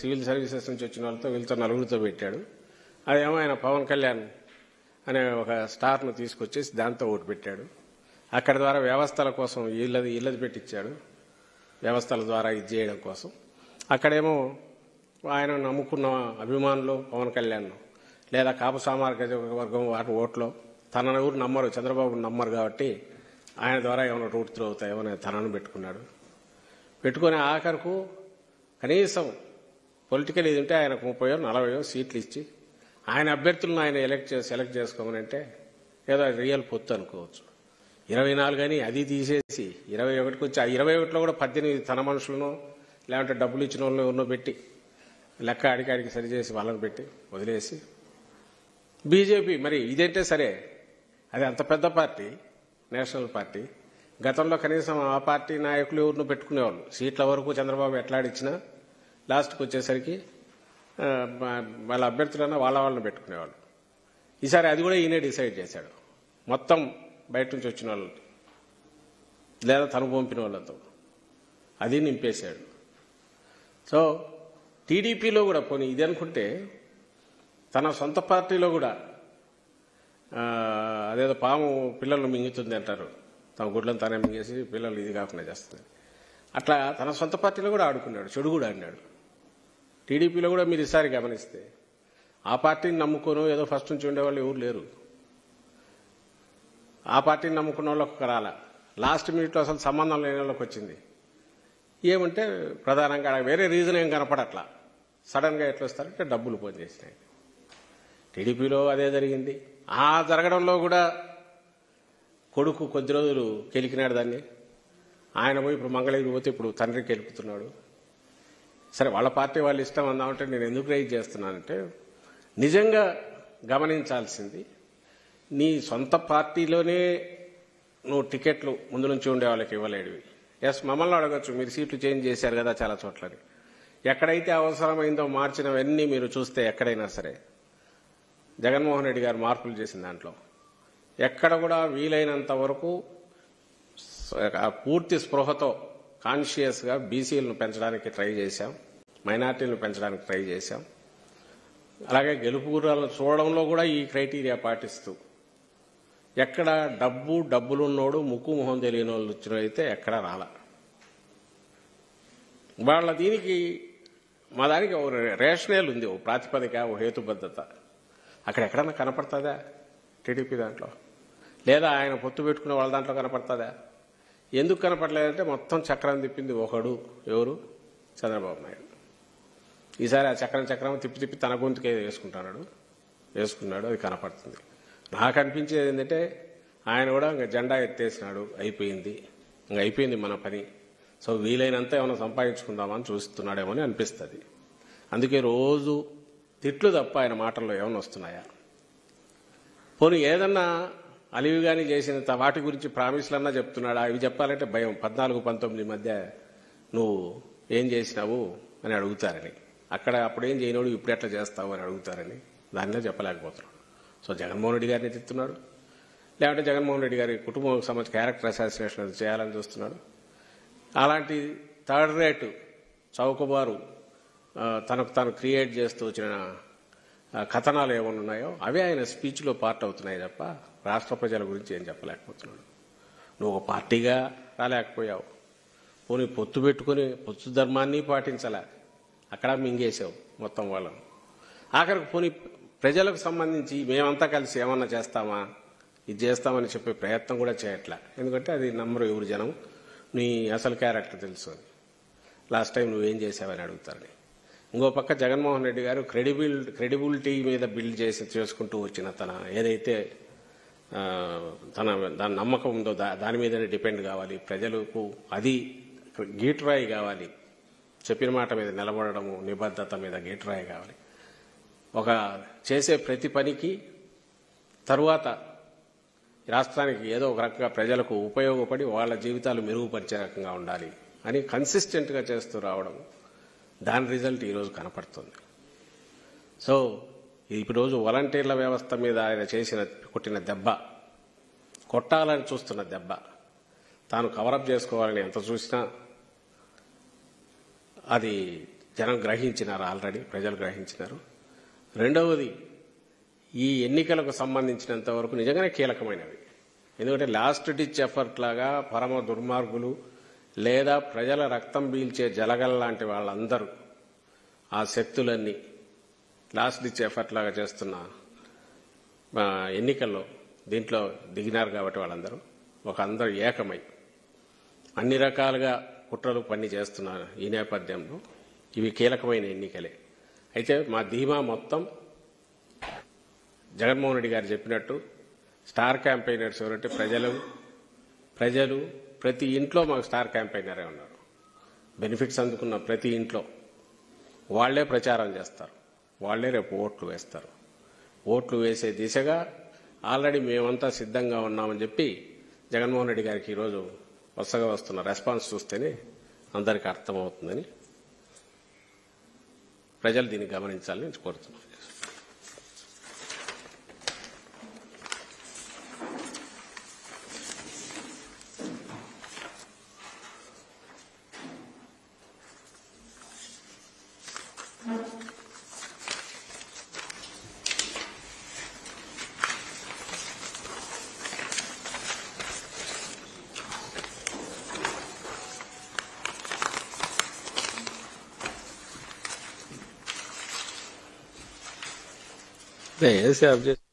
Civil services నుంచి వచ్చిన వాళ్ళతో వీళ్ళతో నలుగురితో పెట్టాడు. అదేమో ఆయన పవన్ కళ్యాణ్ అనే ఒక స్టార్ను తీసుకొచ్చేసి దాంతో ఓటు పెట్టాడు. అక్కడి ద్వారా వ్యవస్థల కోసం ఇళ్ళది పెట్టించాడు, వ్యవస్థల ద్వారా ఇది చేయడం కోసం. అక్కడేమో ఆయన నమ్ముకున్న అభిమానులు పవన్ కళ్యాణ్ లేదా కాపు సామాజిక వర్గం వాటి ఓట్లో తన ఊరు నమ్మరు, చంద్రబాబు నమ్మరు కాబట్టి ఆయన ద్వారా ఏమైనా రూట్ త్రూ అవుతాయో అని తనను పెట్టుకున్నాడు. పెట్టుకుని ఆఖరుకు కనీసం పొలిటికల్ ఇది ఉంటే ఆయనకు 30-40 సీట్లు ఇచ్చి ఆయన అభ్యర్థులను ఆయన సెలెక్ట్ చేసుకోమని అంటే ఏదో రియల్ పొత్తు అనుకోవచ్చు. 24 అని అది తీసేసి 21కి వచ్చి ఆ 21లో కూడా 18 తన మనుషులను లేదంటే డబ్బులు ఇచ్చిన వాళ్ళని ఎవరినో పెట్టి లెక్క అడికాడికి సరిచేసి వాళ్ళని పెట్టి వదిలేసి బీజేపీ మరి ఇదంటే సరే, అది అంత పెద్ద పార్టీ, నేషనల్ పార్టీ. గతంలో కనీసం ఆ పార్టీ నాయకులు ఎవరినో పెట్టుకునేవాళ్ళు. సీట్ల వరకు చంద్రబాబు ఎట్లాడిచ్చినా లాస్ట్కి వచ్చేసరికి వాళ్ళ అభ్యర్థులన్నా వాళ్ళని పెట్టుకునేవాళ్ళు. ఈసారి అది కూడా ఈయనే డిసైడ్ చేశాడు. మొత్తం బయట నుంచి వచ్చిన వాళ్ళు లేదా తను పంపిన వాళ్ళతో అది నింపేశాడు. సో టీడీపీలో కూడా పోనీ ఇది అనుకుంటే తన సొంత పార్టీలో కూడా అదేదో పాము పిల్లలను మింగుతుంది అంటారు, తమ గుడ్లను తానే మింగేసి పిల్లలు ఇది కాకుండా చేస్తుంది. అట్లా తన సొంత పార్టీలో కూడా ఆడుకున్నాడు, చెడు కూడా ఆడినాడు. టీడీపీలో కూడా మీరు ఈసారి గమనిస్తే ఆ పార్టీని నమ్ముకోను ఏదో ఫస్ట్ నుంచి ఉండేవాళ్ళు ఎవరు లేరు. ఆ పార్టీని నమ్ముకున్న వాళ్ళకి రాలా, లాస్ట్ మినిట్లో అసలు సంబంధం లేని వాళ్ళకి వచ్చింది. ఏమంటే ప్రధానంగా వేరే రీజన్ ఏం కనపడట్లా, సడన్గా ఎట్లా వస్తారంటే డబ్బులు పోన్ చేసినాయి. టీడీపీలో అదే జరిగింది. ఆ జరగడంలో కూడా కొడుకు కొద్ది రోజులు కెలికినాడు దాన్ని. ఆయన పోయి ఇప్పుడు మంగళగిరి పోతే ఇప్పుడు తండ్రికి గెలుపుతున్నాడు. సరే వాళ్ళ పార్టీ వాళ్ళు ఇష్టం అందామంటే నేను ఎందుకు రైజ్ చేస్తున్నానంటే నిజంగా గమనించాల్సింది నీ సొంత పార్టీలోనే నువ్వు టికెట్లు ముందు నుంచి ఉండే వాళ్ళకి ఇవ్వలేడివి. ఎస్, మమ్మల్ని అడగచ్చు, మీరు సీట్లు చేంజ్ చేశారు కదా చాలా చోట్లని. ఎక్కడైతే అవసరమైందో మార్చినవన్నీ మీరు చూస్తే ఎక్కడైనా సరే జగన్మోహన్ రెడ్డి గారు మార్పులు చేసిన దాంట్లో ఎక్కడ కూడా వీలైనంత వరకు పూర్తి స్పృహతో కాన్షియస్గా బీసీలను పెంచడానికి ట్రై చేశాం, మైనార్టీలను పెంచడానికి ట్రై చేశాం. అలాగే గెలుపు గుర్రాలను చూడడంలో కూడా ఈ క్రైటీరియా పాటిస్తూ ఎక్కడ డబ్బులున్నోడు ముక్కు మొహం తెలియని వాళ్ళు వచ్చినైతే ఎక్కడ రాలా. వాళ్ళ దీనికి మా దానికి ఓ రేషనల్ ఉంది, ఓ ప్రాతిపదిక, ఓ హేతుబద్ధత. అక్కడ ఎక్కడన్నా కనపడుతుందా టీడీపీ దాంట్లో? లేదా ఆయన పొత్తు పెట్టుకునే వాళ్ళ దాంట్లో కనపడుతుందా? ఎందుకు కనపడలేదంటే మొత్తం చక్రం తిప్పింది ఒకడు, ఎవరు? చంద్రబాబు నాయుడు. ఈసారి ఆ చక్రం తిప్పి తన గొంతుకే వేసుకున్నాడు, అది కనపడుతుంది. నాకు అనిపించేది ఏంటంటే ఆయన కూడా ఇంకా జెండా ఎత్తేసినాడు, అయిపోయింది మన పని. సో వీలైనంత ఏమైనా సంపాదించుకుందామని చూస్తున్నాడేమో అని అనిపిస్తుంది. అందుకే రోజు తిట్లు తప్ప ఆయన మాటల్లో ఏమైనా వస్తున్నాయా? పోనీ ఏదన్నా అలివిగాని చేసిన వాటి గురించి ప్రామిస్లన్నా చెప్తున్నాడా? అవి చెప్పాలంటే భయం. 14-19 మధ్య నువ్వు ఏం చేసినావు అని అడుగుతారని, అప్పుడు ఏం చేయనోడు ఇప్పుడు ఎట్లా చేస్తావు అని అడుగుతారని దానిలో చెప్పలేకపోతున్నాడు. సో జగన్మోహన్ రెడ్డి గారిని తిట్టున్నాడు, లేదంటే జగన్మోహన్ రెడ్డి గారి కుటుంబం సంబంధించి క్యారెక్టర్ అసాసినేషన్ చేయాలని చూస్తున్నాడు. అలాంటి థర్డ్ రేటు చౌకబారు తనకు తాను క్రియేట్ చేస్తూ వచ్చిన కథనాలు ఏమైనా ఉన్నాయో అవే ఆయన స్పీచ్లో పార్ట్ అవుతున్నాయి తప్ప రాష్ట్ర ప్రజల గురించి ఏం చెప్పలేకపోతున్నాడు. నువ్వు ఒక పార్టీగా రాలేకపోయావు, పోనీ పొత్తు పెట్టుకుని పొత్తు ధర్మాన్ని పాటించలే, అక్కడ మింగేసావు మొత్తం వాళ్ళను. ఆఖరికి పోనీ ప్రజలకు సంబంధించి మేమంతా కలిసి ఏమన్నా చేస్తామా, ఇది చేస్తామని చెప్పే ప్రయత్నం కూడా చేయట్లా. ఎందుకంటే అది నమ్మరు ఎవరు జనం, నీ అసలు క్యారెక్టర్ తెలుసు అని. లాస్ట్ టైం నువ్వేం చేసావని అడుగుతారని. ఇంకో పక్క జగన్మోహన్ రెడ్డి గారు క్రెడిబిలిటీ మీద బిల్డ్ చేసుకుంటూ వచ్చిన తన ఏదైతే దాని నమ్మకం ఉందో దాని మీదనే డిపెండ్ కావాలి, ప్రజలకు అది గీటురాయి కావాలి, చెప్పిన మాట మీద నిలబడము, నిబద్ధత మీద గీటురాయి కావాలి. ఒక చేసే ప్రతి పనికి తరువాత రాష్ట్రానికి ఏదో ఒక రకంగా ప్రజలకు ఉపయోగపడి వాళ్ళ జీవితాలు మెరుగుపరిచే రకంగా ఉండాలి అని కన్సిస్టెంట్గా చేస్తూ రావడం, దాని రిజల్ట్ ఈరోజు కనపడుతుంది. సో ఈరోజు వాలంటీర్ల వ్యవస్థ మీద ఆయన కొట్టిన దెబ్బ, కొట్టాలని చూస్తున్న దెబ్బ, తాను కవరప్ చేసుకోవాలని ఎంత చూసినా అది జనం గ్రహించినారు, ఆల్రెడీ ప్రజలు గ్రహించినారు. రెండవది, ఈ ఎన్నికలకు సంబంధించినంత వరకు నిజంగానే కీలకమైనవి. ఎందుకంటే లాస్ట్ డిచ్ ఎఫర్ట్ లాగా పరమ దుర్మార్గులు లేదా ప్రజల రక్తం పీల్చే జలగల లాంటి వాళ్ళందరూ ఆ శక్తులన్నీ లాస్ట్ డిచ్ ఎఫర్ట్ లాగా చేస్తున్న ఎన్నికల్లో దీంట్లో దిగినారు. కాబట్టి వాళ్ళందరూ అందరూ ఏకమై అన్ని రకాలుగా కుట్రలు పని చేస్తున్నారు. ఈ నేపథ్యంలో ఇవి కీలకమైన ఎన్నికలే. అయితే మా ధీమా మొత్తం జగన్మోహన్ రెడ్డి గారు చెప్పినట్టు స్టార్ క్యాంపెయినర్స్ ఎవరంటే ప్రజలు ప్రతి ఇంట్లో మాకు స్టార్ క్యాంపెయినరే ఉన్నారు. బెనిఫిట్స్ అందుకున్న ప్రతి ఇంట్లో వాళ్లే ప్రచారం చేస్తారు, వాళ్లే రేపు ఓట్లు వేస్తారు. ఓట్లు వేసే దిశగా ఆల్రెడీ మేమంతా సిద్ధంగా ఉన్నామని చెప్పి జగన్మోహన్ రెడ్డి గారికి ఈరోజు వరుసగా వస్తున్న రెస్పాన్స్ చూస్తేనే అందరికీ అర్థమవుతుందని ప్రజలు దీన్ని గమనించాలని కోరుతున్నాను. Esse é